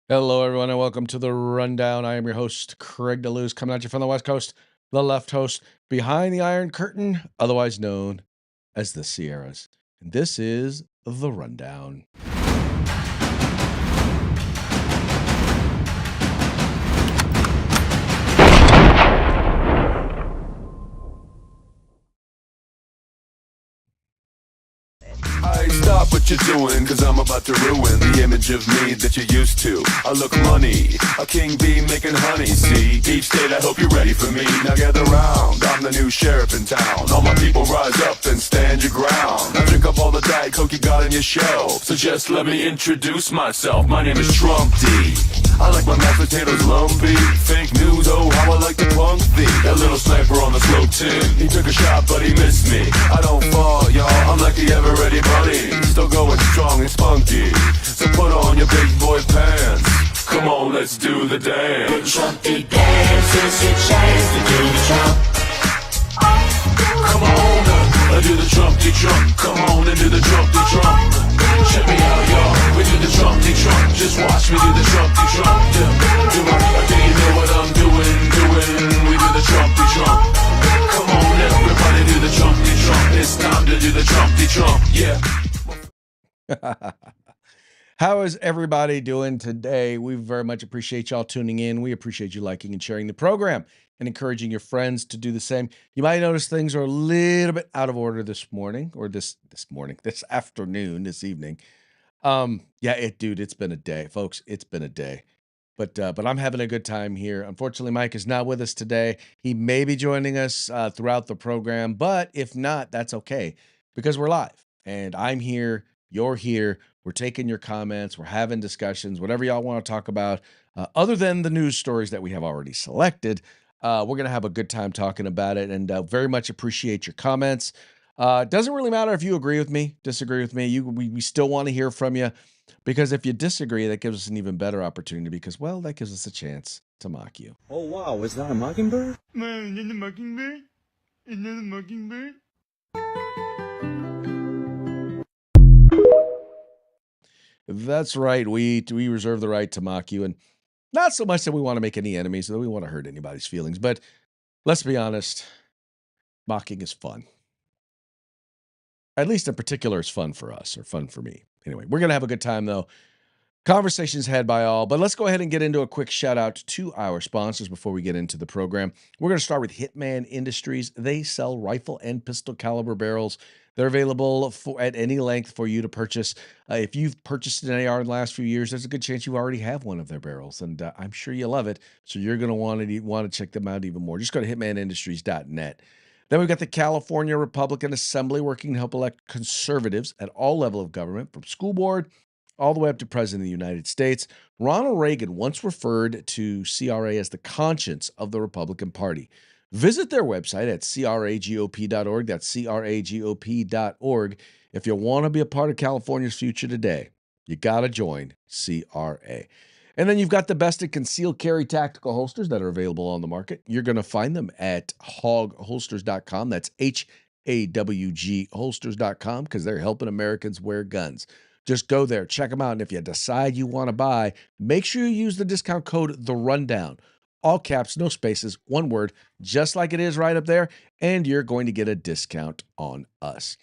Hello, everyone, and welcome to the Rundown. I am your host, Craig DeLuz, coming at you from the West Coast, the left host, behind the Iron Curtain, otherwise known as the Sierras. And this is the Rundown. Hey, stop what you're doing, cause I'm about to ruin the image of me that you're used to. I look money, a king bee making honey, see? Deep state, I hope you're ready for me. Now gather round, I'm the new sheriff in town. All my people rise up and stand your ground. Now drink up all the Diet Coke you got on your shelf. So just let me introduce myself, my name is Trump D. I like my mashed potatoes lumpy. Fake news, oh how I like to punk thee. That little sniper on the slope tin, he took a shot but he missed me. I don't fall, y'all, I'm like the ever ready bunny. Still going strong and spunky. So put on your big boy pants. Come on, let's do the dance. The Trumpy dance is your chance to do the Trump. Come on, do the Trumpy Trump. Come on and do the Trumpy Trump. Check me out, y'all. We do the Trumpy Trump. Just watch me do the Trumpy Trump. Yeah. Do you know what I'm doing? We do the Trumpy Trump. Come on, everybody do the Trumpy Trump. It's time to do the Trumpy Trump. Yeah. How is everybody doing today? We very much appreciate y'all tuning in. We appreciate you liking and sharing the program and encouraging your friends to do the same. You might notice things are a little bit out of order this morning, or this afternoon, this evening. Dude, it's been a day, folks. It's been a day. But I'm having a good time here. Unfortunately, Mike is not with us today. He may be joining us throughout the program, but if not, that's okay because we're live and I'm here. You're here. We're taking your comments. We're having discussions, whatever y'all want to talk about, other than the news stories that we have already selected. We're going to have a good time talking about it and very much appreciate your comments. Doesn't really matter if you agree with me, disagree with me. We still want to hear from you. Because if you disagree, that gives us an even better opportunity because, well, that gives us a chance to mock you. Oh, wow, is that a mockingbird? Man, is that a mockingbird? Is that a mockingbird? That's right. We reserve the right to mock you. And not so much that we want to make any enemies, that we want to hurt anybody's feelings. But let's be honest, mocking is fun. At least in particular, it's fun for us or fun for me. Anyway, we're going to have a good time, though. Conversations had by all, but let's go ahead and get into a quick shout out to our sponsors before we get into the program. We're going to start with Hitman Industries. They sell rifle and pistol caliber barrels. They're available at any length for you to purchase. If you've purchased an AR in the last few years, there's a good chance you already have one of their barrels, and I'm sure you love it. So you're going to want to check them out even more. Just go to hitmanindustries.net. Then we've got the California Republican Assembly working to help elect conservatives at all levels of government, from school board all the way up to President of the United States. Ronald Reagan once referred to CRA as the conscience of the Republican Party. Visit their website at cragop.org. That's cragop.org. If you want to be a part of California's future today, you got to join CRA. And then you've got the best of concealed carry tactical holsters that are available on the market. You're going to find them at hawgholsters.com. That's HAWG holsters.com because they're helping Americans wear guns. Just go there, check them out, and if you decide you want to buy, make sure you use the discount code The Rundown. All caps, no spaces, one word, just like it is right up there, and you're going to get a discount on us.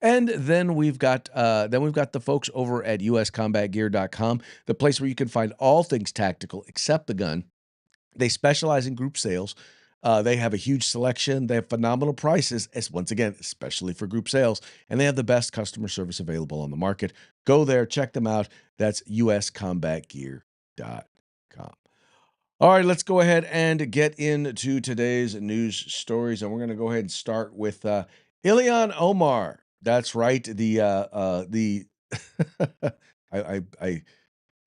And then we've got the folks over at uscombatgear.com, the place where you can find all things tactical except the gun. They specialize in group sales. They have a huge selection. They have phenomenal prices, as once again, especially for group sales, and they have the best customer service available on the market. Go there, check them out. That's uscombatgear.com. All right, let's go ahead and get into today's news stories, and we're going to go ahead and start with Ilhan Omar. That's right.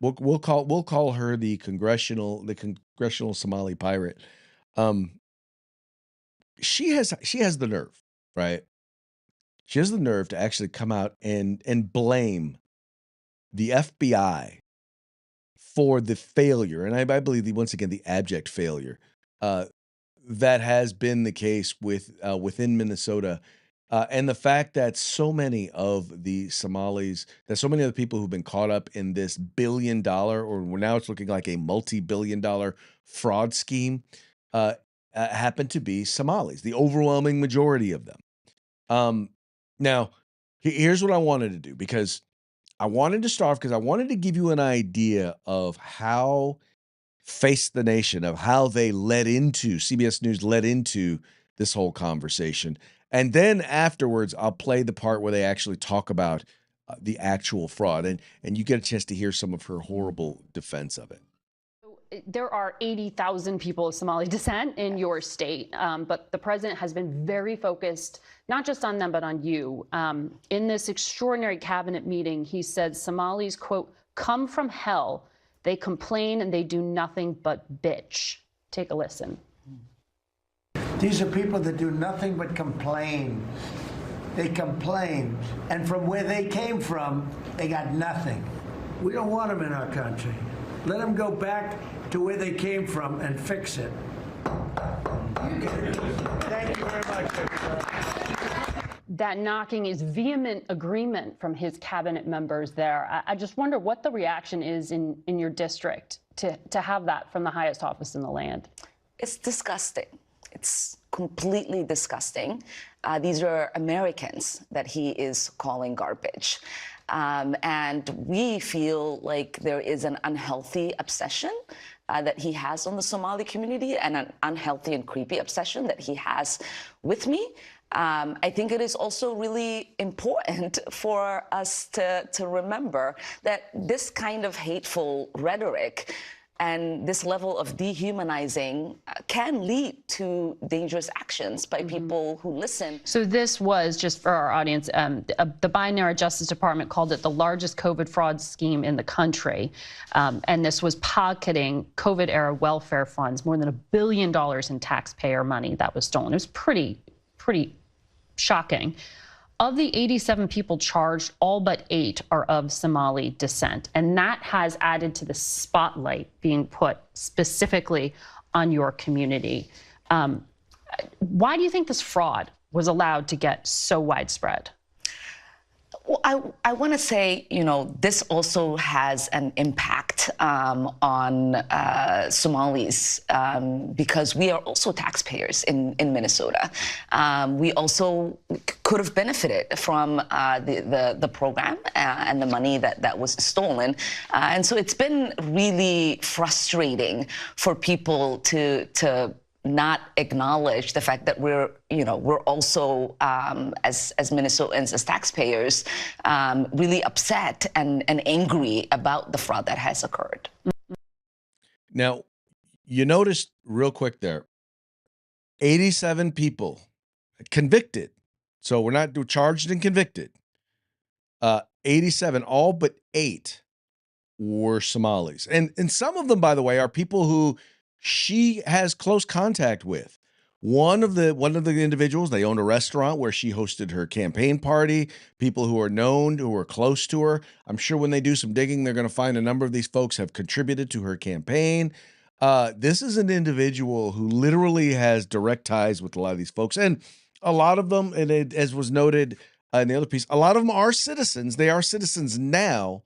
We'll call her the congressional Somali pirate. She has the nerve, right? She has the nerve to actually come out and blame the FBI for the failure, and I believe once again the abject failure that has been the case within Minnesota And the fact that so many of the Somalis, that so many of the people who've been caught up in this $1 billion, or now it's looking like a multi-billion-dollar fraud scheme, uh, happen to be Somalis, the overwhelming majority of them. Um, now, here's what I wanted to do, because I wanted to start because I wanted to give you an idea of how Face the Nation, of how they led into CBS News led into this whole conversation. And then afterwards, I'll play the part where they actually talk about the actual fraud, and you get a chance to hear some of her horrible defense of it. There are 80,000 people of Somali descent in your state, but the president has been very focused, not just on them, but on you. In this extraordinary cabinet meeting, he said Somalis, quote, come from hell. They complain and they do nothing but bitch. Take a listen. These are people that do nothing but complain. They complain. And from where they came from, they got nothing. We don't want them in our country. Let them go back to where they came from and fix it. Thank you very much. That knocking is vehement agreement from his cabinet members there. I just wonder what the reaction is in your district to have that from the highest office in the land. It's disgusting. It's completely disgusting. These are Americans that he is calling garbage. And we feel like there is an unhealthy obsession that he has on the Somali community, and an unhealthy and creepy obsession that he has with me. I think it is also really important for us to remember that this kind of hateful rhetoric and this level of dehumanizing can lead to dangerous actions by people who listen. So this was, just for our audience, the Biden-era Justice Department called it the largest COVID fraud scheme in the country. And this was pocketing COVID-era welfare funds, more than $1 billion in taxpayer money that was stolen. It was pretty shocking. Of the 87 people charged, all but 8 are of Somali descent. And that has added to the spotlight being put specifically on your community. Why do you think this fraud was allowed to get so widespread? Well, I want to say, this also has an impact on Somalis because we are also taxpayers in Minnesota. We also could have benefited from the program and the money that was stolen. And so it's been really frustrating for people to not acknowledge the fact that we're also, as Minnesotans, as taxpayers, really upset and angry about the fraud that has occurred. Now, you noticed real quick there, 87 people convicted. So we're not charged and convicted. 87, all but 8 were Somalis. And some of them, by the way, are people who she has close contact with. One of the individuals, they owned a restaurant where she hosted her campaign party. People who are known, who are close to her. I'm sure when they do some digging, they're going to find a number of these folks have contributed to her campaign. This is an individual who literally has direct ties with a lot of these folks. And a lot of them, and as was noted in the other piece, a lot of them are citizens. They are citizens now.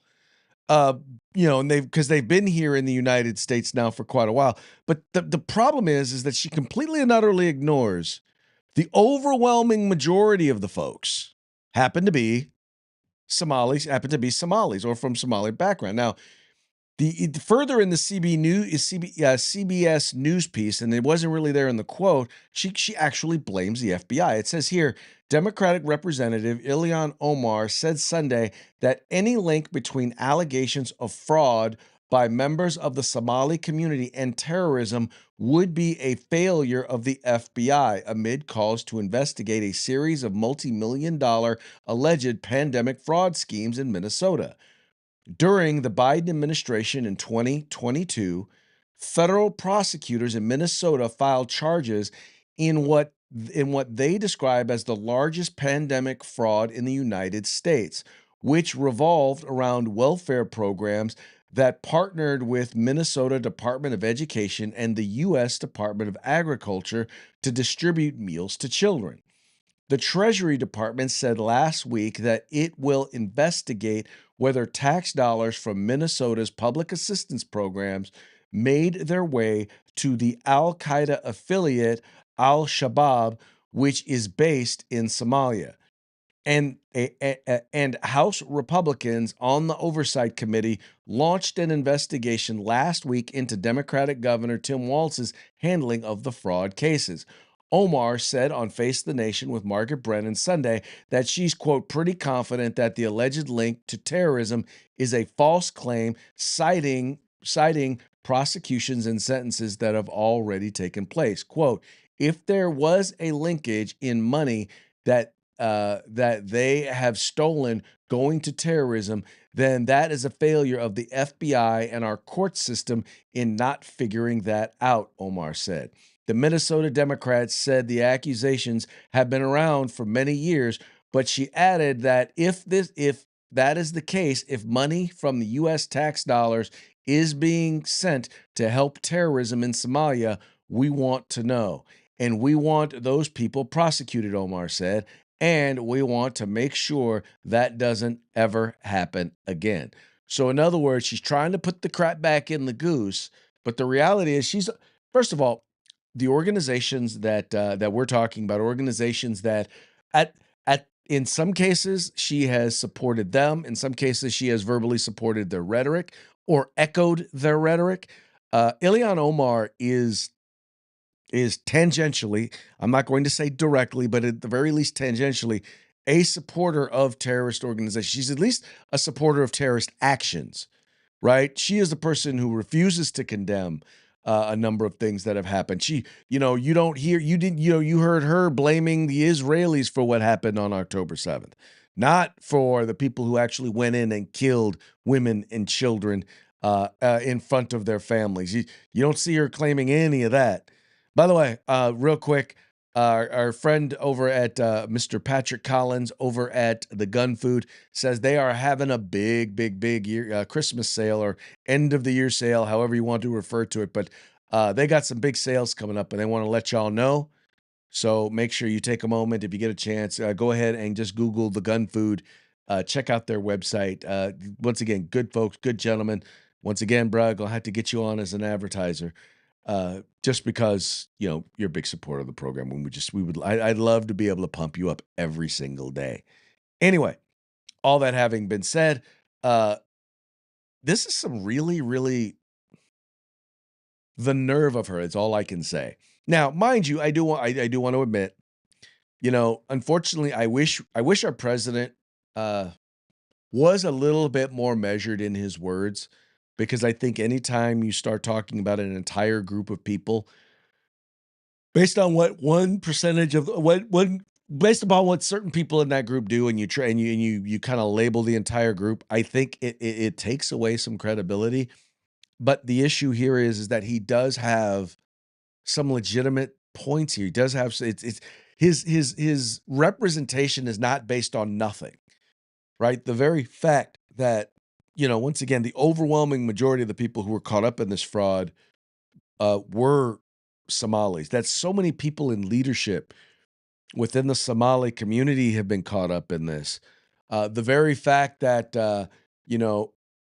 And because they've been here in the United States now for quite a while. But the problem is that she completely and utterly ignores the overwhelming majority of the folks happen to be Somalis or from Somali background. Now, further in the CBS News piece, and it wasn't really there in the quote, she actually blames the FBI. It says here, Democratic Representative Ilhan Omar said Sunday that any link between allegations of fraud by members of the Somali community and terrorism would be a failure of the FBI amid calls to investigate a series of multi-million-dollar alleged pandemic fraud schemes in Minnesota. During the Biden administration in 2022, federal prosecutors in Minnesota filed charges in what they describe as the largest pandemic fraud in the United States, which revolved around welfare programs that partnered with Minnesota Department of Education and the U.S. Department of Agriculture to distribute meals to children. The Treasury Department said last week that it will investigate whether tax dollars from Minnesota's public assistance programs made their way to the Al Qaeda affiliate Al Shabaab, which is based in Somalia. And House Republicans on the Oversight Committee launched an investigation last week into Democratic Governor Tim Walz's handling of the fraud cases. Omar said on Face the Nation with Margaret Brennan Sunday that she's, quote, pretty confident that the alleged link to terrorism is a false claim, citing prosecutions and sentences that have already taken place. Quote, if there was a linkage in money that they have stolen going to terrorism, then that is a failure of the FBI and our court system in not figuring that out, Omar said. The Minnesota Democrats said the accusations have been around for many years, but she added that if that is the case, if money from the U.S. tax dollars is being sent to help terrorism in Somalia, we want to know. And we want those people prosecuted, Omar said. And we want to make sure that doesn't ever happen again. So, in other words, she's trying to put the crap back in the goose. But the reality is, first of all, the organizations that we're talking about, organizations that at in some cases she has supported them. In some cases, she has verbally supported their rhetoric or echoed their rhetoric. Ilhan Omar is tangentially, I'm not going to say directly, but at the very least tangentially, a supporter of terrorist organizations. She's at least a supporter of terrorist actions, right? She is the person who refuses to condemn a number of things that have happened. You don't hear, you didn't, you heard her blaming the Israelis for what happened on October 7th, not for the people who actually went in and killed women and children in front of their families. You don't see her claiming any of that. By the way, real quick, our friend over at Mr. Patrick Collins over at the Gun Food says they are having a big year, Christmas sale or end of the year sale, however you want to refer to it. But they got some big sales coming up and they want to let y'all know. So make sure you take a moment if you get a chance. Go ahead and just Google the Gun Food. Check out their website. Once again, good folks, good gentlemen. Once again, Brad, I'll have to get you on as an advertiser. Just because you're a big supporter of the program, when I'd love to be able to pump you up every single day. Anyway, all that having been said, this is some really the nerve of her. It's all I can say. Now, mind you, I do want to admit, unfortunately, I wish our president was a little bit more measured in his words. Because I think anytime you start talking about an entire group of people, based on what based upon what certain people in that group do, and you try and you kind of label the entire group, I think it takes away some credibility. But the issue here is that he does have some legitimate points here. He does have it's his representation is not based on nothing, right? The very fact that once again, the overwhelming majority of the people who were caught up in this fraud were Somalis. That's so many people in leadership within the Somali community have been caught up in this. The very fact that,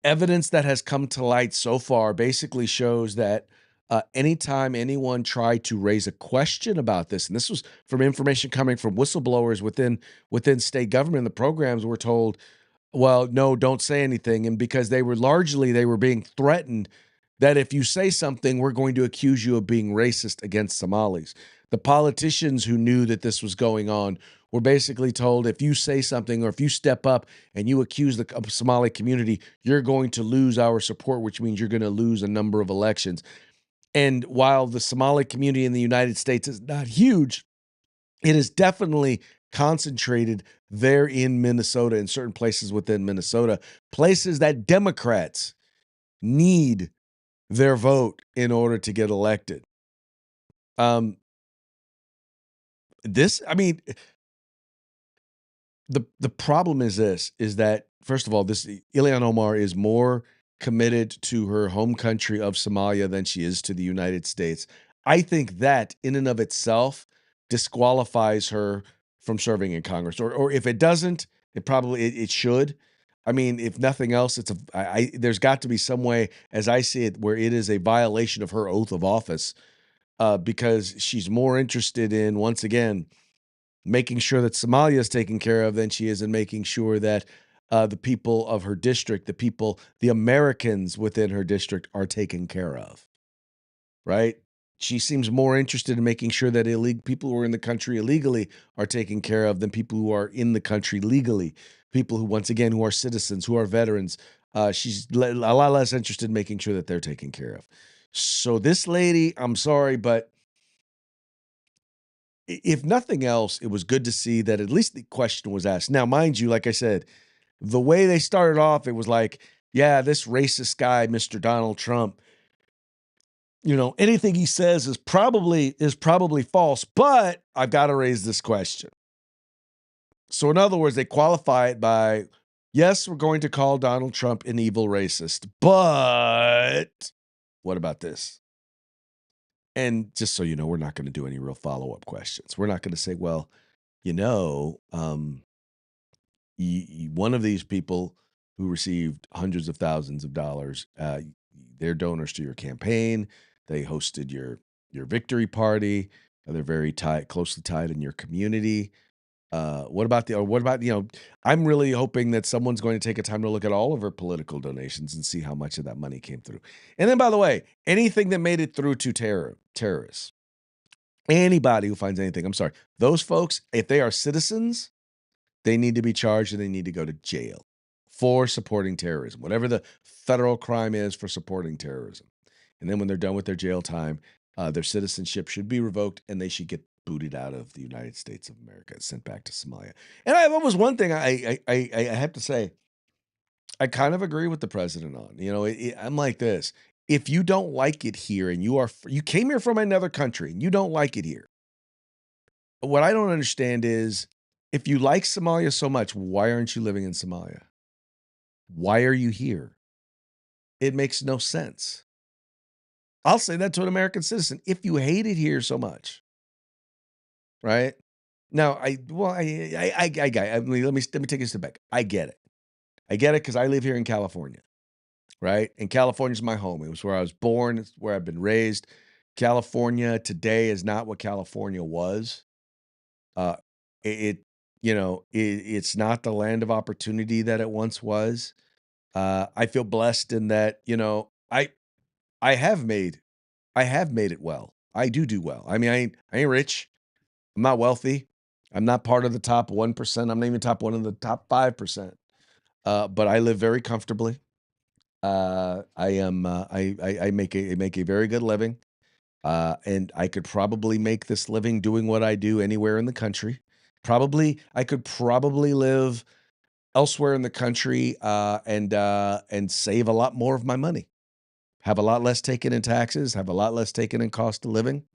evidence that has come to light so far basically shows that anytime anyone tried to raise a question about this, and this was from information coming from whistleblowers within state government, the programs were told, well, no, don't say anything. And because they were being threatened that if you say something, we're going to accuse you of being racist against Somalis. The politicians who knew that this was going on were basically told, if you say something or if you step up and you accuse the Somali community, you're going to lose our support, which means you're going to lose a number of elections. And while the Somali community in the United States is not huge, it is definitely concentrated there in Minnesota, in certain places within Minnesota, places that Democrats need their vote in order to get elected. The problem is that, first of all, Ilhan Omar is more committed to her home country of Somalia than she is to the United States. I think that in and of itself disqualifies her from serving in Congress, or if it doesn't, it should. I mean, if nothing else, there's got to be some way, as I see it, where it is a violation of her oath of office, because she's more interested in, once again, making sure that Somalia is taken care of than she is in making sure that the people of her district, the Americans within her district, are taken care of. Right? She seems more interested in making sure that people who are in the country illegally are taken care of than people who are in the country legally. People who, once again, who are citizens, who are veterans. She's a lot less interested in making sure that they're taken care of. So this lady, I'm sorry, but if nothing else, it was good to see that at least the question was asked. Now, mind you, like I said, the way they started off, it was like, yeah, this racist guy, Mr. Donald Trump, anything he says is probably false, but I've got to raise this question. So in other words, they qualify it by, yes, we're going to call Donald Trump an evil racist, but what about this? And just so you know, we're not going to do any real follow-up questions. We're not going to say, well, one of these people who received hundreds of thousands of dollars, they're donors to your campaign. They hosted your victory party. They're very closely tied in your community. What about I'm really hoping that someone's going to take a time to look at all of her political donations and see how much of that money came through. And then, by the way, anything that made it through to terrorists, anybody who finds anything, I'm sorry, those folks, if they are citizens, they need to be charged and they need to go to jail for supporting terrorism, whatever the federal crime is for supporting terrorism. And then when they're done with their jail time, their citizenship should be revoked and they should get booted out of the United States of America and sent back to Somalia. And that was one thing I have to say, I kind of agree with the president on. I'm like this. If you don't like it here and you came here from another country and you don't like it here, what I don't understand is, if you like Somalia so much, why aren't you living in Somalia? Why are you here? It makes no sense. I'll say that to an American citizen. If you hate it here so much, right? Now, let me take a step back. I get it because I live here in California, right? And California's my home. It was where I was born. It's where I've been raised. California today is not what California was. It's not the land of opportunity that it once was. I feel blessed in that, I have made it well. I do well. I mean, I ain't rich. I'm not wealthy. I'm not part of the top 1%. I'm not even top one of the top 5%. But I live very comfortably. I make a very good living. And I could probably make this living doing what I do anywhere in the country. I could probably live elsewhere in the country and save a lot more of my money. Have a lot less taken in taxes, have a lot less taken in cost of living,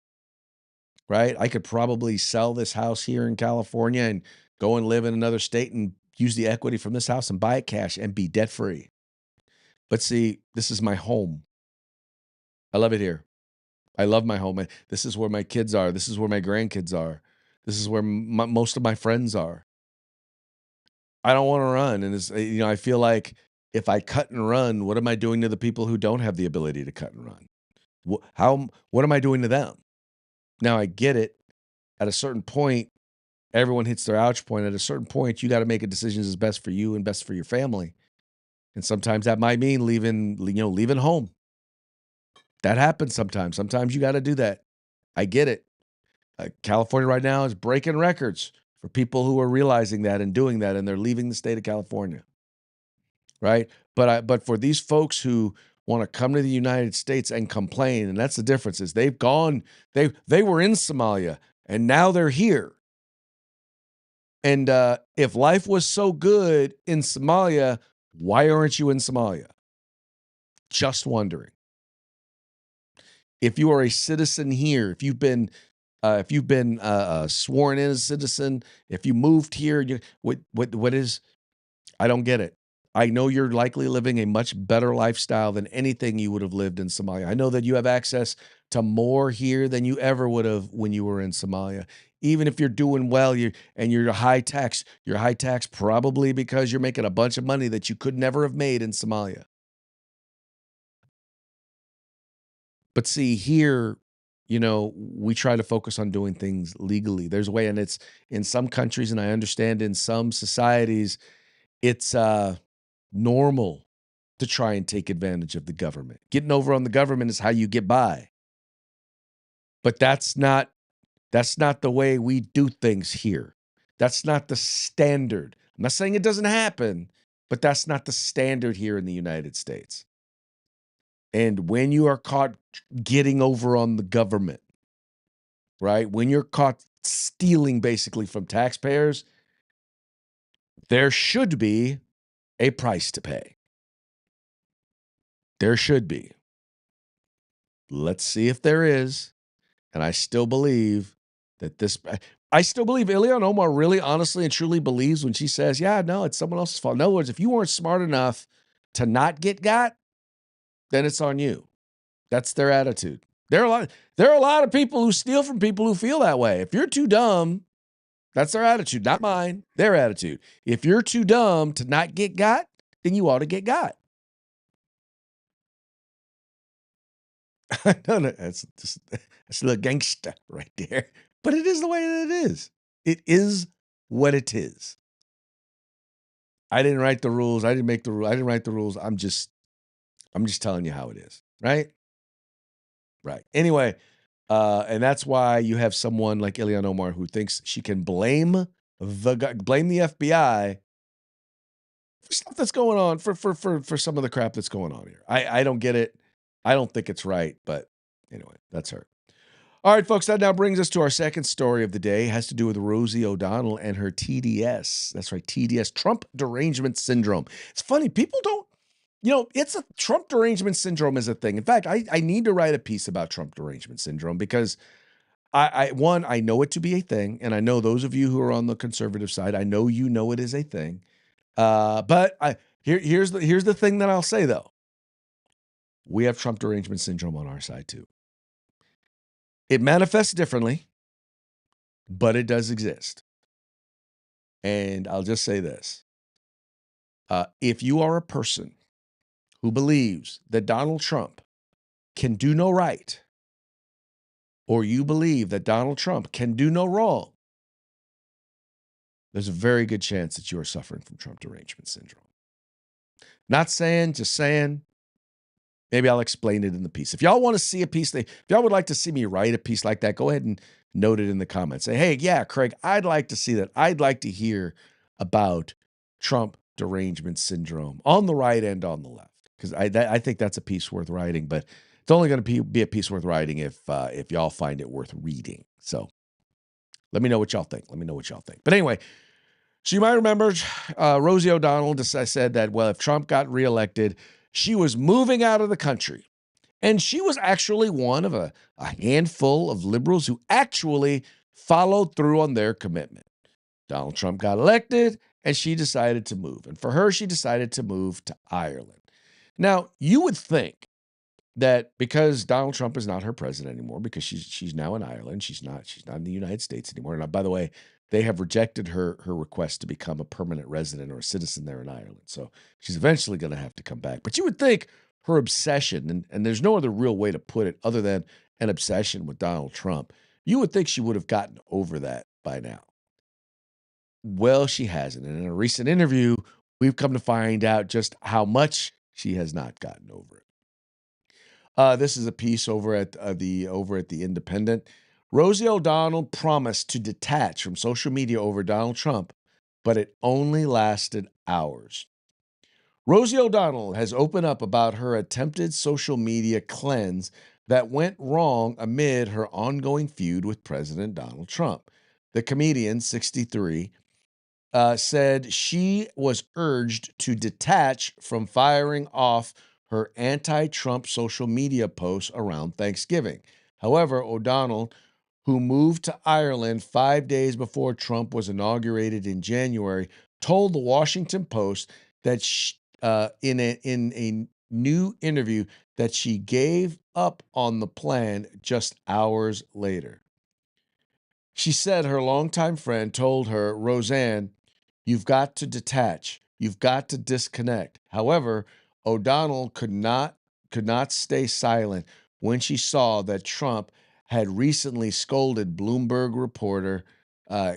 right? I could probably sell this house here in California and go and live in another state and use the equity from this house and buy it cash and be debt free. But see, this is my home. I love it here. I love my home. This is where my kids are. This is where my grandkids are. This is where most of my friends are. I don't want to run. And I feel like if I cut and run, what am I doing to the people who don't have the ability to cut and run? What am I doing to them? Now, I get it. At a certain point, everyone hits their ouch point. At a certain point, you got to make a decision that's best for you and best for your family. And sometimes that might mean leaving home. That happens sometimes. Sometimes you got to do that. I get it. California right now is breaking records for people who are realizing that and doing that, and they're leaving the state of California, right? But for these folks who want to come to the United States and complain, and that's the difference, is they were in Somalia, and now they're here. And if life was so good in Somalia, why aren't you in Somalia? Just wondering. If you are a citizen here, if you've been sworn in as a citizen, if you moved here, what is? I don't get it. I know you're likely living a much better lifestyle than anything you would have lived in Somalia. I know that you have access to more here than you ever would have when you were in Somalia. even if you're doing well, you're high tax. You're high tax probably because you're making a bunch of money that you could never have made in Somalia. But see, here, we try to focus on doing things legally. There's a way, and it's in some countries, and I understand in some societies, it's normal to try and take advantage of the government. Getting over on the government is how you get by. But that's not the way we do things here. That's not the standard. I'm not saying it doesn't happen, but that's not the standard here in the United States. And when you are caught getting over on the government, right? When you're caught stealing basically from taxpayers, there should be a price to pay. There should be. Let's see if there is. And I still believe that I still believe Ilhan Omar really honestly and truly believes when she says, yeah, no, it's someone else's fault. In other words, if you weren't smart enough to not get got, then it's on you. That's their attitude. There are a lot of people who steal from people who feel that way. If you're too dumb, that's their attitude, not mine, their attitude. If you're too dumb to not get got, then you ought to get got. No, that's a little gangster right there. But it is the way that it is. It is what it is. I didn't write the rules. I didn't make the rules. I didn't write the rules. I'm just telling you how it is. Right? Right. Anyway, and that's why you have someone like Ilhan Omar who thinks she can blame the FBI for stuff that's going on, for some of the crap that's going on here. I don't get it. I don't think it's right, but anyway, that's her. All right, folks, that now brings us to our second story of the day. It has to do with Rosie O'Donnell and her TDS. That's right, TDS, Trump Derangement Syndrome. It's funny, people don't, it's a Trump Derangement Syndrome is a thing. In fact, I need to write a piece about Trump Derangement Syndrome because I know it to be a thing, and I know those of you who are on the conservative side, I know you know it is a thing. But here's the thing that I'll say, though. We have Trump Derangement Syndrome on our side, too. It manifests differently, but it does exist. And I'll just say this. If you are a person who believes that Donald Trump can do no right, or you believe that Donald Trump can do no wrong, there's a very good chance that you are suffering from Trump Derangement Syndrome. Not saying, just saying. Maybe I'll explain it in the piece. If y'all want to see a piece, if y'all would like to see me write a piece like that, go ahead and note it in the comments. Say, hey, yeah, Craig, I'd like to see that. I'd like to hear about Trump Derangement Syndrome on the right and on the left, because I think that's a piece worth writing. But it's only going to be a piece worth writing if y'all find it worth reading. So let me know what y'all think. But anyway, so you might remember Rosie O'Donnell said that, well, if Trump got reelected, she was moving out of the country. And she was actually one of a handful of liberals who actually followed through on their commitment. Donald Trump got elected, and she decided to move. And for her, she decided to move to Ireland. Now, you would think that because Donald Trump is not her president anymore, because she's now in Ireland, she's not in the United States anymore. And by the way, they have rejected her request to become a permanent resident or a citizen there in Ireland. So she's eventually going to have to come back. But you would think her obsession, and there's no other real way to put it other than an obsession with Donald Trump, you would think she would have gotten over that by now. Well, she hasn't. And in a recent interview, we've come to find out just how much she has not gotten over it. This is a piece over at the Independent. Rosie O'Donnell promised to detach from social media over Donald Trump, but it only lasted hours. Rosie O'Donnell has opened up about her attempted social media cleanse that went wrong amid her ongoing feud with President Donald Trump. The comedian, 63, said she was urged to detach from firing off her anti-Trump social media posts around Thanksgiving. However, O'Donnell, who moved to Ireland 5 days before Trump was inaugurated in January, told the Washington Post that in a new interview that she gave up on the plan just hours later. She said her longtime friend told her, Roseanne, you've got to detach. You've got to disconnect. However, O'Donnell could not stay silent when she saw that Trump had recently scolded Bloomberg reporter uh,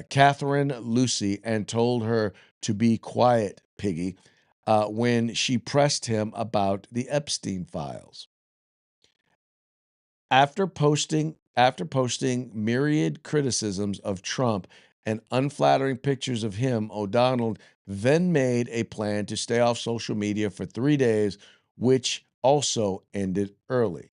Catherine Lucy and told her to be quiet, piggy, when she pressed him about the Epstein files. After posting myriad criticisms of Trump and unflattering pictures of him, O'Donnell then made a plan to stay off social media for 3 days, which also ended early.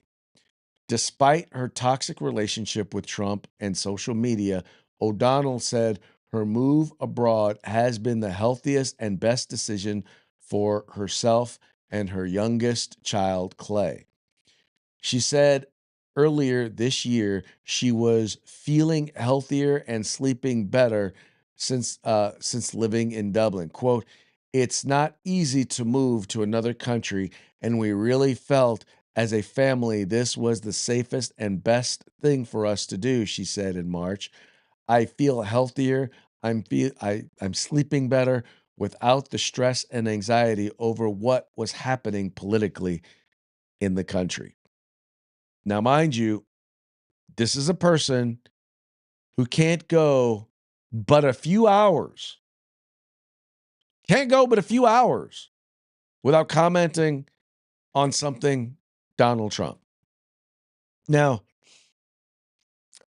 Despite her toxic relationship with Trump and social media, O'Donnell said her move abroad has been the healthiest and best decision for herself and her youngest child, Clay. She said earlier this year she was feeling healthier and sleeping better since living in Dublin. Quote, it's not easy to move to another country, and we really felt as a family this was the safest and best thing for us to do, she said in March. I feel healthier. I'm sleeping better without the stress and anxiety over what was happening politically in the country. Now, mind you, this is a person who can't go but a few hours, can't go but a few hours without commenting on something Donald Trump. Now,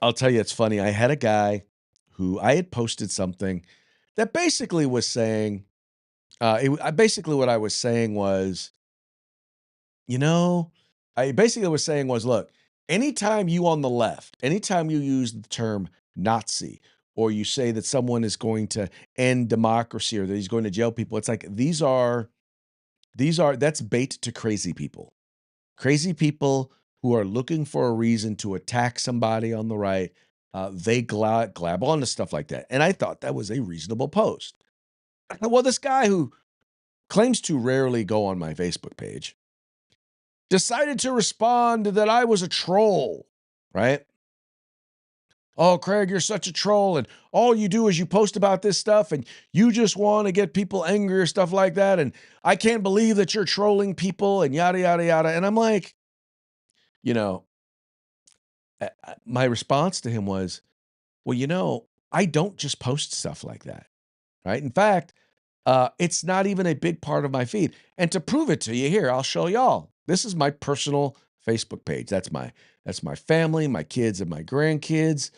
I'll tell you, it's funny. I had a guy who I had posted something that basically was saying, basically what I was saying was, you know, I basically was saying was, look, anytime you on the left, anytime you use the term Nazi, or you say that someone is going to end democracy or that he's going to jail people, it's like that's bait to crazy people. Crazy people who are looking for a reason to attack somebody on the right. They glab on to stuff like that. And I thought that was a reasonable post. Well, this guy who claims to rarely go on my Facebook page decided to respond that I was a troll, right? Oh, Craig, you're such a troll. And all you do is you post about this stuff and you just want to get people angry or stuff like that. And I can't believe that you're trolling people and yada, yada, yada. And I'm like, you know, my response to him was, well, I don't just post stuff like that, right? In fact, it's not even a big part of my feed. And to prove it to you here, I'll show y'all. This is my personal Facebook page. That's my family, my kids, and my grandkids.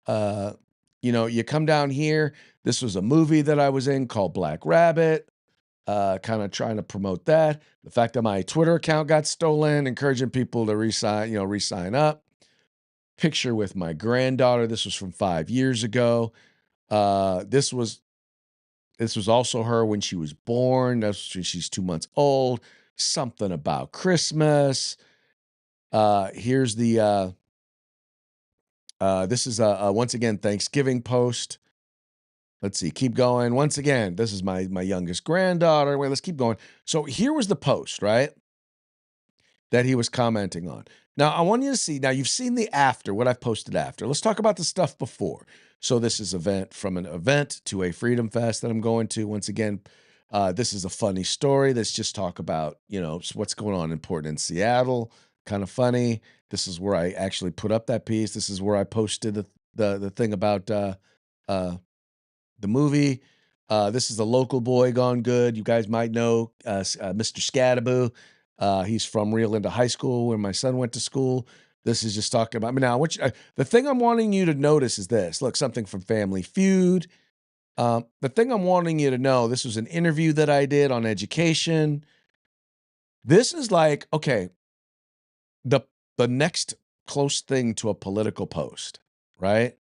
Uh, you come down here. This was a movie that I was in called Black Rabbit. Kind of trying to promote that. The fact that my Twitter account got stolen, encouraging people to re-sign up. Picture with my granddaughter. This was from 5 years ago. This was also her when she was born. She's 2 months old. Something about Christmas. Here's the this is once again Thanksgiving post. Let's see, keep going. Once again, this is my youngest granddaughter. Wait, let's keep going. So here was the post, right? That he was commenting on. Now, I want you to see, now you've seen the after, what I've posted after. Let's talk about the stuff before. So this is from an event to a Freedom Fest that I'm going to. Once again, this is a funny story. Let's just talk about, what's going on important in Seattle. Kind of funny. This is where I actually put up that piece. This is where I posted the thing about the movie. This is the local boy gone good. You guys might know Mr. Scadaboo. He's from Rio Linda High School where my son went to school. This is just talking about. I mean, now, the thing I'm wanting you to notice is this. Look, something from Family Feud. The thing I'm wanting you to know, this was an interview that I did on education. This is like, okay, the next close thing to a political post, right?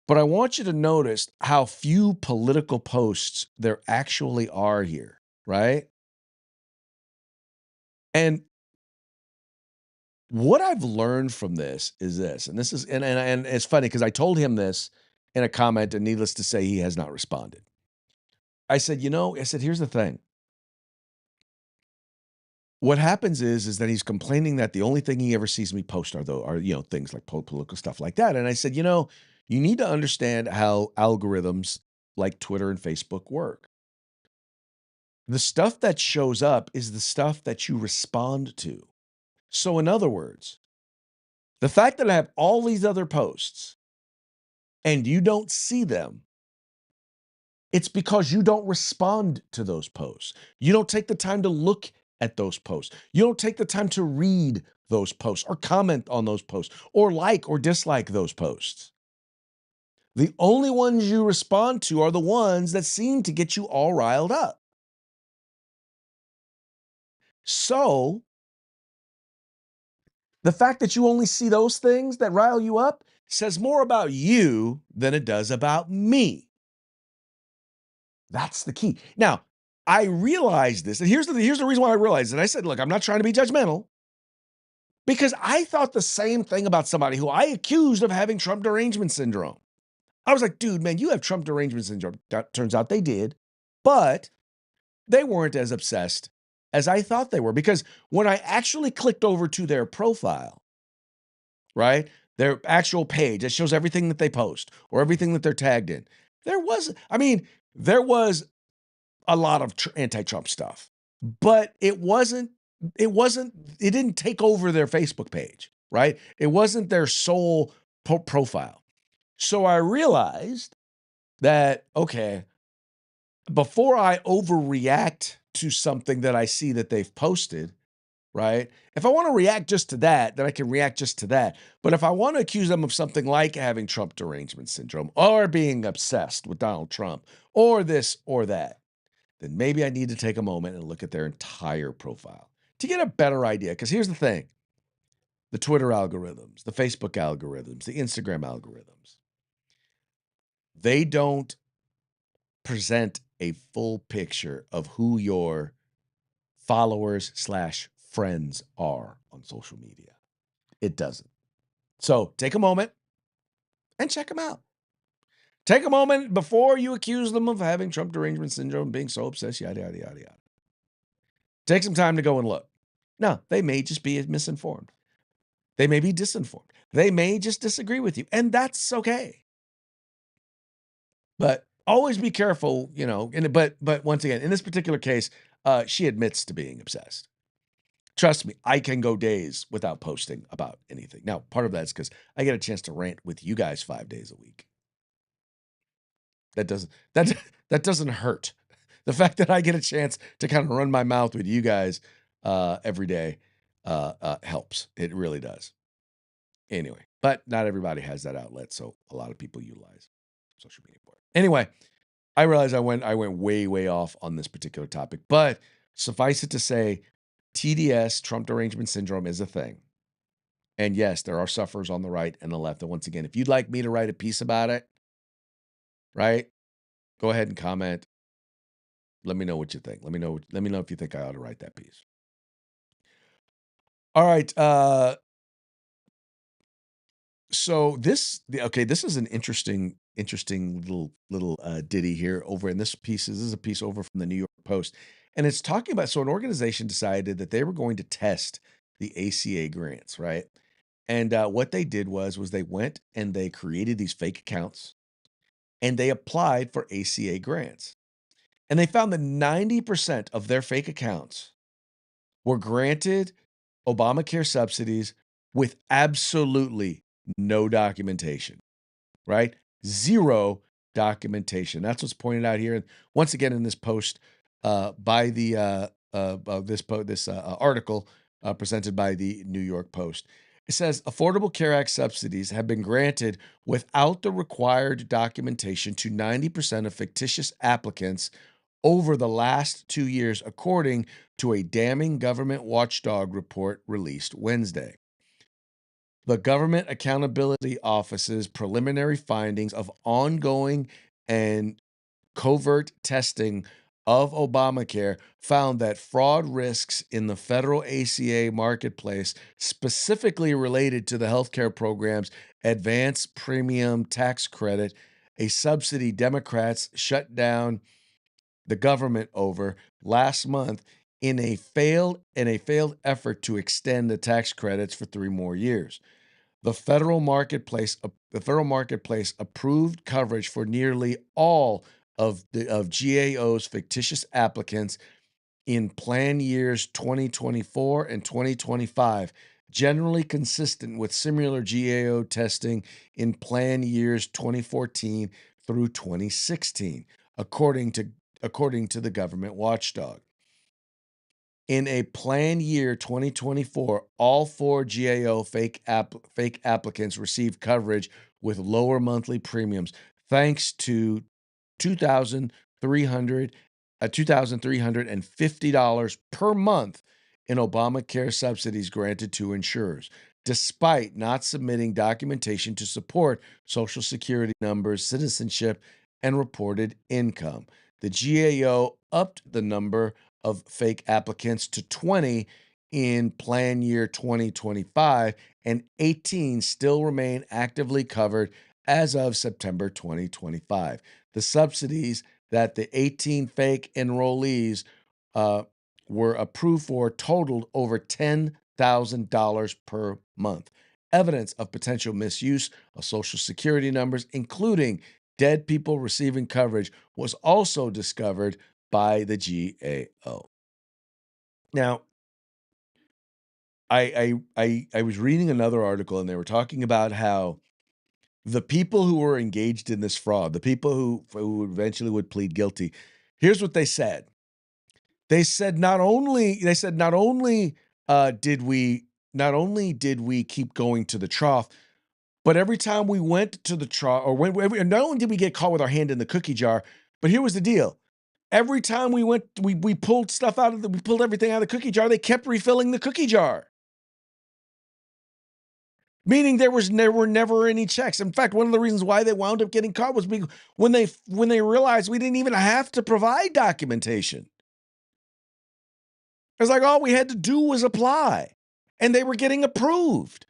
But I want you to notice how few political posts there actually are here, right? And what I've learned from this is this, and this is, and it's funny because I told him this in a comment, and needless to say, he has not responded. I said, here's the thing. What happens is that he's complaining that the only thing he ever sees me post are things like political stuff like that. And I said, you need to understand how algorithms like Twitter and Facebook work. The stuff that shows up is the stuff that you respond to. So, in other words, the fact that I have all these other posts and you don't see them, it's because you don't respond to those posts. You don't take the time to look at those posts. You don't take the time to read those posts or comment on those posts or like or dislike those posts. The only ones you respond to are the ones that seem to get you all riled up. So, the fact that you only see those things that rile you up says more about you than it does about me. That's the key. Now, I realized this, and here's the reason why I realized it. I said, look, I'm not trying to be judgmental because I thought the same thing about somebody who I accused of having Trump derangement syndrome. I was like, dude, man, you have Trump derangement syndrome. That turns out they did, but they weren't as obsessed as I thought they were because when I actually clicked over to their profile, right, their actual page that shows everything that they post or everything that they're tagged in, there was a lot of anti-Trump stuff, but it didn't take over their Facebook page, right? It wasn't their sole profile. So I realized that, okay, before I overreact to something that I see that they've posted, right? If I want to react just to that, then I can react just to that. But if I want to accuse them of something like having Trump derangement syndrome or being obsessed with Donald Trump or this or that, then maybe I need to take a moment and look at their entire profile to get a better idea. Because here's the thing. The Twitter algorithms, the Facebook algorithms, the Instagram algorithms, they don't present a full picture of who your followers/friends are on social media. It doesn't. So take a moment and check them out. Take a moment before you accuse them of having Trump derangement syndrome, being so obsessed, yada, yada, yada, yada. Take some time to go and look. Now, they may just be misinformed. They may be disinformed. They may just disagree with you, and that's okay. But always be careful, but once again, in this particular case, she admits to being obsessed. Trust me, I can go days without posting about anything. Now, part of that's because I get a chance to rant with you guys 5 days a week. That doesn't hurt. The fact that I get a chance to kind of run my mouth with you guys every day helps. It really does. Anyway, but not everybody has that outlet, so a lot of people utilize social media for it. Anyway, I realize I went way, way off on this particular topic, but suffice it to say, TDS, Trump derangement syndrome, is a thing. And yes, there are sufferers on the right and the left. And once again, if you'd like me to write a piece about it, right, go ahead and comment. Let me know what you think. Let me know if you think I ought to write that piece. All right. So this is an interesting little ditty here over in this piece. This is a piece over from the New York Post, and it's talking about, so an organization decided that they were going to test the ACA grants, right? And what they did was they went and they created these fake accounts and they applied for ACA grants. And they found that 90% of their fake accounts were granted Obamacare subsidies with absolutely no documentation, right? Zero documentation. That's what's pointed out here. And once again, in this post by the this article presented by the New York Post, it says Affordable Care Act subsidies have been granted without the required documentation to 90% of fictitious applicants over the last 2 years, according to a damning government watchdog report released Wednesday. The Government Accountability Office's preliminary findings of ongoing and covert testing of Obamacare found that fraud risks in the federal ACA marketplace, specifically related to the healthcare program's advance premium tax credit, a subsidy Democrats shut down the government over last month in a failed effort to extend the tax credits for 3 more years. The federal marketplace marketplace approved coverage for nearly all of GAO's fictitious applicants in plan years 2024 and 2025, generally consistent with similar GAO testing in plan years 2014 through 2016, according to the government watchdog. In a plan year 2024, all 4 GAO fake applicants received coverage with lower monthly premiums, thanks to $2,350 per month in Obamacare subsidies granted to insurers, despite not submitting documentation to support Social Security numbers, citizenship, and reported income. The GAO upped the number of fake applicants to 20 in plan year 2025, and 18 still remain actively covered as of September 2025. The subsidies that the 18 fake enrollees were approved for totaled over $10,000 per month. Evidence of potential misuse of Social Security numbers, including dead people receiving coverage, was also discovered by the GAO. Now, I was reading another article, and they were talking about how the people who were engaged in this fraud, the people who eventually would plead guilty, here's what they said. They said not only did we keep going to the trough, but every time we went to the trough, or not only did we get caught with our hand in the cookie jar, but here was the deal. Every time we pulled stuff we pulled everything out of the cookie jar, they kept refilling the cookie jar. Meaning there were never any checks. In fact, one of the reasons why they wound up getting caught was when they realized we didn't even have to provide documentation. It's like all we had to do was apply, and they were getting approved.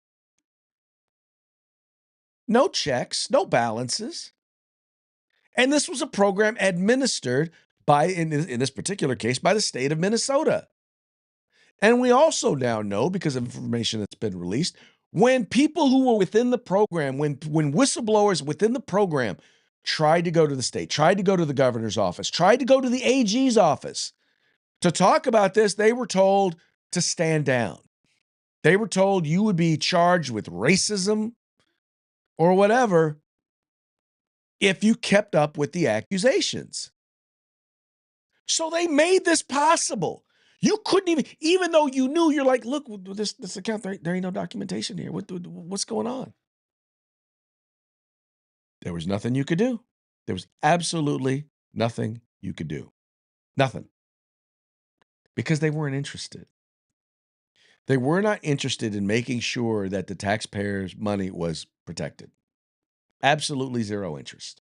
No checks, no balances. And this was a program administered by, in this particular case, by the state of Minnesota. And we also now know, because of information that's been released, when people who were within the program, when whistleblowers within the program tried to go to the state, tried to go to the governor's office, tried to go to the AG's office to talk about this, they were told to stand down. They were told you would be charged with racism or whatever if you kept up with the accusations. So they made this possible. You couldn't even though you knew, you're like, look, this account, there ain't no documentation here. What's going on? There was nothing you could do. There was absolutely nothing you could do. Nothing. Because they weren't interested. They were not interested in making sure that the taxpayers' money was protected. Absolutely zero interest.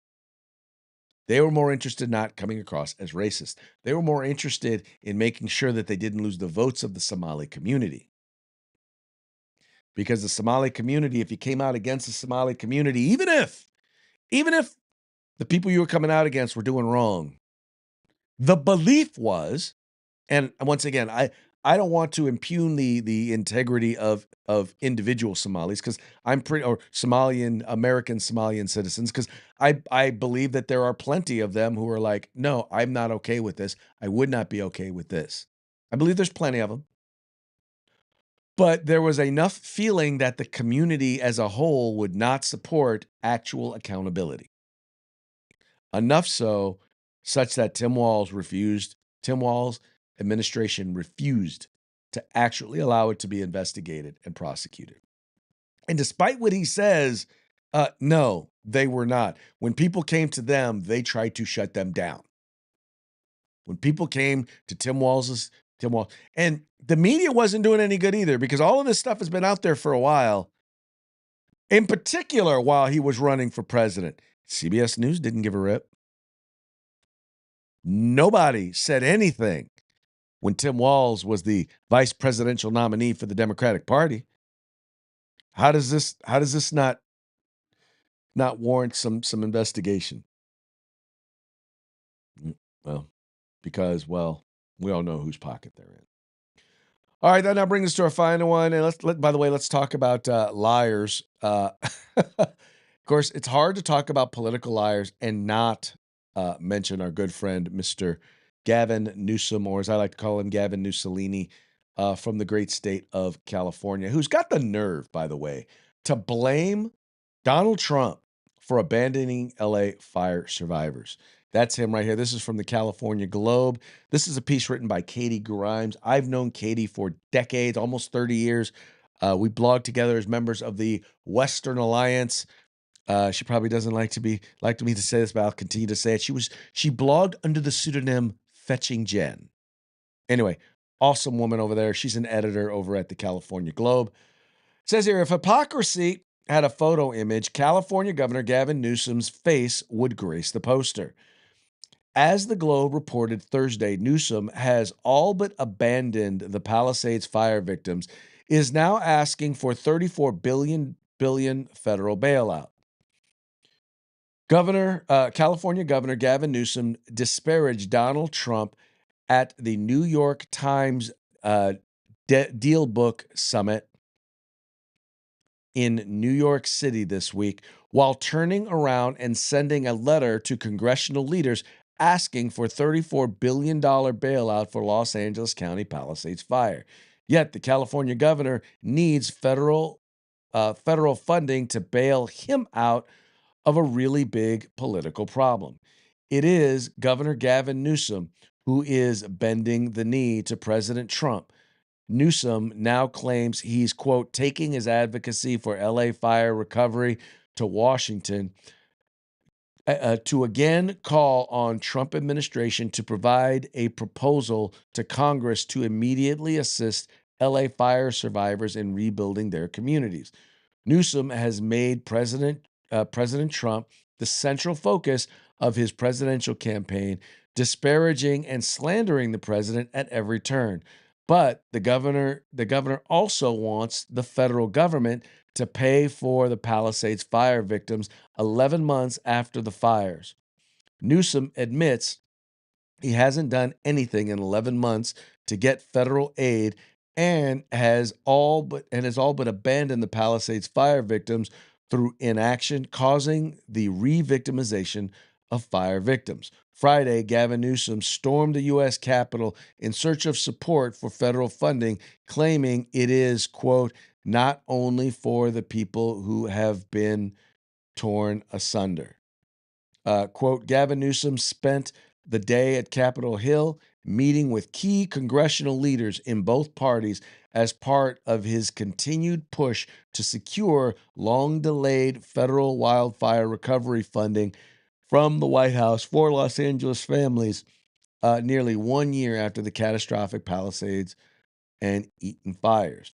They were more interested not coming across as racist. They were more interested in making sure that they didn't lose the votes of the Somali community. Because the Somali community, if you came out against the Somali community, even if the people you were coming out against were doing wrong, the belief was, and once again, I don't want to impugn the integrity of individual Somalis, because or American Somalian citizens, because I believe that there are plenty of them who are like, no, I'm not okay with this. I would not be okay with this. I believe there's plenty of them. But there was enough feeling that the community as a whole would not support actual accountability. Enough so, such that Tim Walz administration refused to actually allow it to be investigated and prosecuted. And despite what he says, no, they were not. When people came to them, they tried to shut them down. When people came to Tim Walz, and the media wasn't doing any good either, because all of this stuff has been out there for a while. In particular, while he was running for president, CBS News didn't give a rip. Nobody said anything when Tim Walz was the vice presidential nominee for the Democratic Party. How does this not warrant some investigation? Well, because, we all know whose pocket they're in. All right, that now brings us to our final one. And let's talk about liars. course, it's hard to talk about political liars and not mention our good friend, Mr. Gavin Newsom, or as I like to call him, Gavin Newsolini, from the great state of California, who's got the nerve, by the way, to blame Donald Trump for abandoning LA fire survivors. That's him right here. This is from the California Globe. This is a piece written by Katie Grimes. I've known Katie for decades, almost 30 years. We blog together as members of the Western Alliance. She probably doesn't like me to say this, but I'll continue to say it. She blogged under the pseudonym Fetching Jen. Anyway, awesome woman over there. She's an editor over at the California Globe. It says here, if hypocrisy had a photo image, California Governor Gavin Newsom's face would grace the poster. As the Globe reported Thursday, Newsom has all but abandoned the Palisades fire victims, is now asking for $34 billion federal bailout. California Governor Gavin Newsom disparaged Donald Trump at the New York Times Deal Book Summit in New York City this week, while turning around and sending a letter to congressional leaders asking for $34 billion bailout for Los Angeles County Palisades fire. Yet the California governor needs federal funding to bail him out of a really big political problem. It is Governor Gavin Newsom who is bending the knee to President Trump. Newsom now claims he's, quote, taking his advocacy for LA fire recovery to Washington to again call on Trump administration to provide a proposal to Congress to immediately assist LA fire survivors in rebuilding their communities. Newsom has made President Trump the central focus of his presidential campaign, disparaging and slandering the president at every turn. But the governor also wants the federal government to pay for the Palisades fire victims 11 months after the fires. Newsom admits he hasn't done anything in 11 months to get federal aid and has all but abandoned the Palisades fire victims through inaction, causing the re-victimization of fire victims. Friday, Gavin Newsom stormed the U.S. Capitol in search of support for federal funding, claiming it is, quote, not only for the people who have been torn asunder. Quote, Gavin Newsom spent the day at Capitol Hill meeting with key congressional leaders in both parties as part of his continued push to secure long-delayed federal wildfire recovery funding from the White House for Los Angeles families nearly 1 year after the catastrophic Palisades and Eaton fires.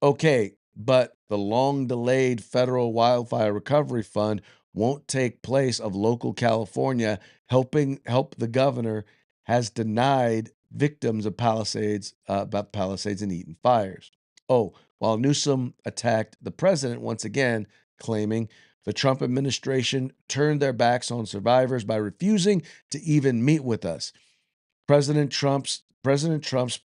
Okay, but the long-delayed federal wildfire recovery fund won't take place of local California help the governor has denied victims of Palisades and Eaton fires. Oh, while Newsom attacked the president once again, claiming the Trump administration turned their backs on survivors by refusing to even meet with us. President Trump's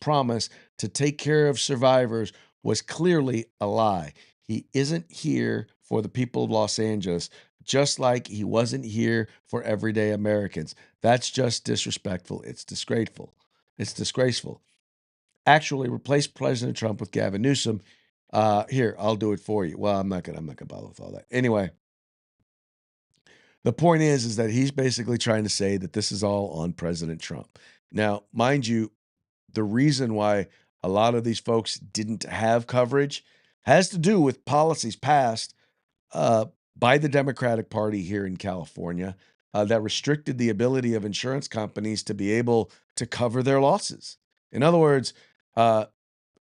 promise to take care of survivors was clearly a lie. He isn't here for the people of Los Angeles, just like he wasn't here for everyday Americans. That's just disrespectful. It's disgraceful. It's disgraceful. Actually, replace President Trump with Gavin Newsom. Here, I'll do it for you. Well, I'm not gonna bother with all that. Anyway, the point is that he's basically trying to say that this is all on President Trump. Now, mind you, the reason why a lot of these folks didn't have coverage has to do with policies passed by the Democratic Party here in California that restricted the ability of insurance companies to be able to cover their losses. In other words,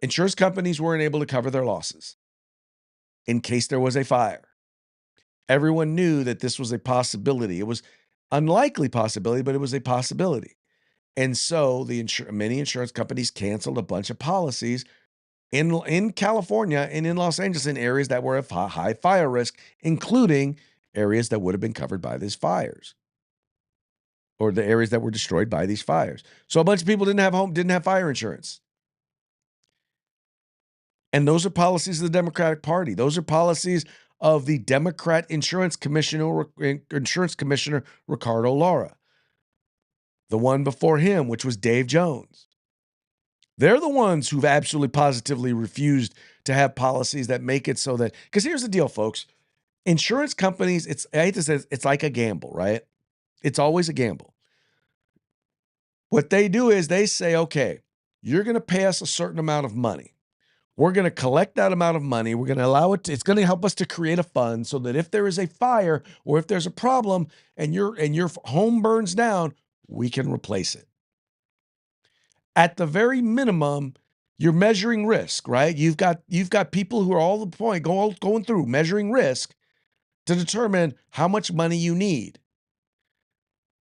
insurance companies weren't able to cover their losses in case there was a fire. Everyone knew that this was a possibility. It was unlikely possibility, but it was a possibility. And so many insurance companies canceled a bunch of policies in California and in Los Angeles in areas that were of high fire risk, including areas that would have been covered by these fires or the areas that were destroyed by these fires. So a bunch of people didn't have fire insurance. And those are policies of the Democratic Party. Those are policies of the Democrat Insurance Commissioner Ricardo Lara. The one before him, which was Dave Jones. They're the ones who've absolutely positively refused to have policies that make it so that, because here's the deal, folks. Insurance companies, I hate to say it's like a gamble, right? It's always a gamble. What they do is they say, okay, you're going to pay us a certain amount of money. We're going to collect that amount of money. We're going to allow it. It's going to help us to create a fund so that if there is a fire or if there's a problem and your home burns down, we can replace it. At the very minimum, you're measuring risk, right? You've got people who are all the point going through measuring risk to determine how much money you need.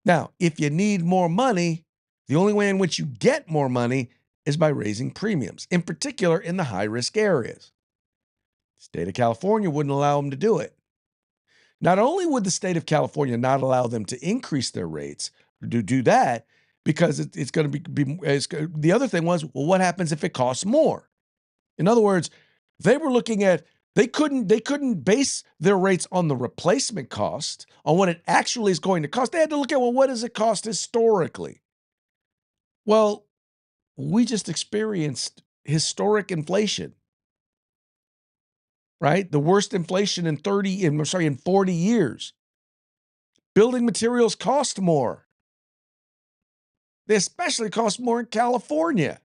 Now, if you need more money, the only way in which you get more money is by raising premiums, in particular in the high-risk areas. The state of California wouldn't allow them to do it. Not only would the state of California not allow them to increase their rates, do that, because it's going to be the other thing was, well, what happens if it costs more? In other words, they were looking at, they couldn't base their rates on the replacement cost, on what it actually is going to cost. They had to look at, well, what does it cost historically? Well, we just experienced historic inflation, right? The worst inflation in 40 years. Building materials cost more. They especially cost more in California.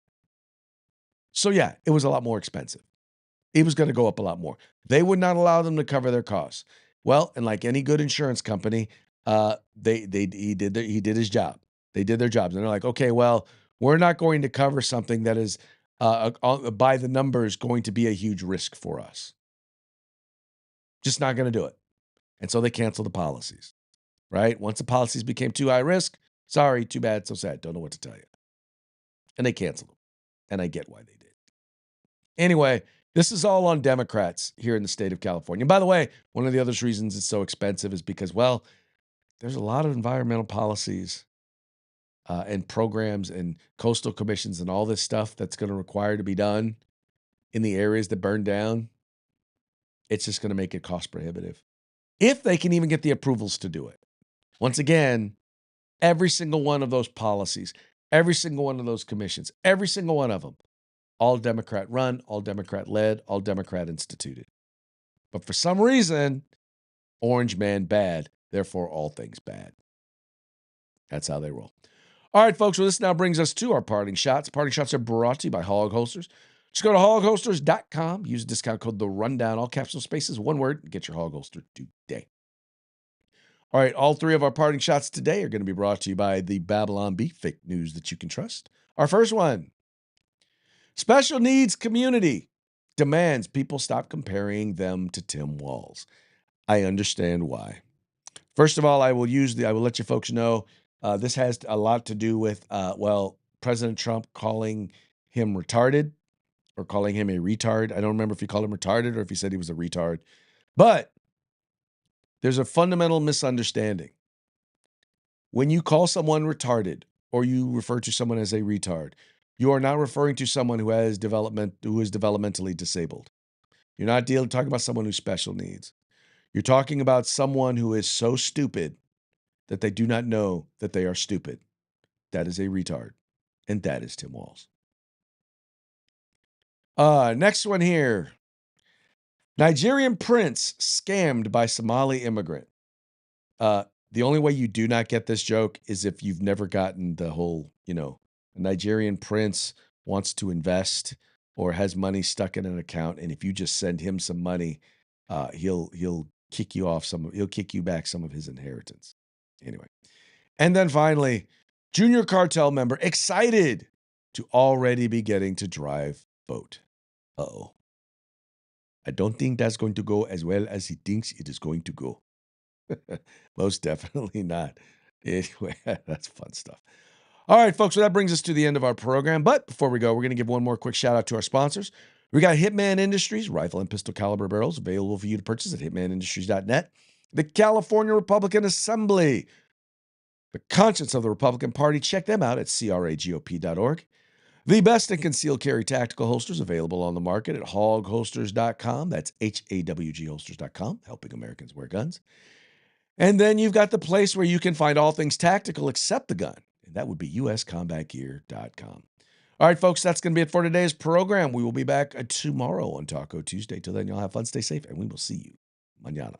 So yeah, it was a lot more expensive. It was going to go up a lot more. They would not allow them to cover their costs. Well, and like any good insurance company, he did his job. They did their jobs. And they're like, okay, well, we're not going to cover something that is by the numbers going to be a huge risk for us. Just not going to do it. And so they canceled the policies, right? Once the policies became too high risk, sorry, too bad, so sad. Don't know what to tell you. And they canceled them. And I get why they did. Anyway, this is all on Democrats here in the state of California. By the way, one of the other reasons it's so expensive is because, well, there's a lot of environmental policies and programs and coastal commissions and all this stuff that's going to require to be done in the areas that burn down. It's just going to make it cost prohibitive. If they can even get the approvals to do it. Once again, every single one of those policies, every single one of those commissions, every single one of them, all Democrat run, all Democrat led, all Democrat instituted. But for some reason, orange man bad, therefore all things bad. That's how they roll. All right, folks, well, this now brings us to our parting shots. Parting shots are brought to you by Hog Holsters. Just go to hogholsters.com, use the discount code The Rundown, all caps, no spaces, one word, and get your hog holster today. All right, all three of our parting shots today are going to be brought to you by the Babylon Bee, fake news that you can trust. Our first one, special needs community demands people stop comparing them to Tim Walz. I understand why. First of all, I will let you folks know, this has a lot to do with, President Trump calling him retarded or calling him a retard. I don't remember if he called him retarded or if he said he was a retard. But there's a fundamental misunderstanding. When you call someone retarded or you refer to someone as a retard, you are not referring to someone who is developmentally disabled. You're not talking about someone who's special needs. You're talking about someone who is so stupid that they do not know that they are stupid. That is a retard. And that is Tim Walz. Next one here. Nigerian prince scammed by Somali immigrant. The only way you do not get this joke is if you've never gotten the whole, a Nigerian prince wants to invest or has money stuck in an account, and if you just send him some money, he'll kick you back some of his inheritance. Anyway. And then finally, junior cartel member excited to already be getting to drive boat. Uh-oh. I don't think that's going to go as well as he thinks it is going to go. Most definitely not. Anyway, that's fun stuff. All right, folks, so that brings us to the end of our program. But before we go, we're going to give one more quick shout out to our sponsors. We got Hitman Industries, rifle and pistol caliber barrels available for you to purchase at hitmanindustries.net. The California Republican Assembly, the conscience of the Republican Party. Check them out at cragop.org. The best in concealed carry tactical holsters available on the market at hogholsters.com. That's HAWG holsters.com, helping Americans wear guns. And then you've got the place where you can find all things tactical except the gun. And that would be uscombatgear.com. All right, folks, that's going to be it for today's program. We will be back tomorrow on Taco Tuesday. Till then, y'all have fun, stay safe, and we will see you mañana.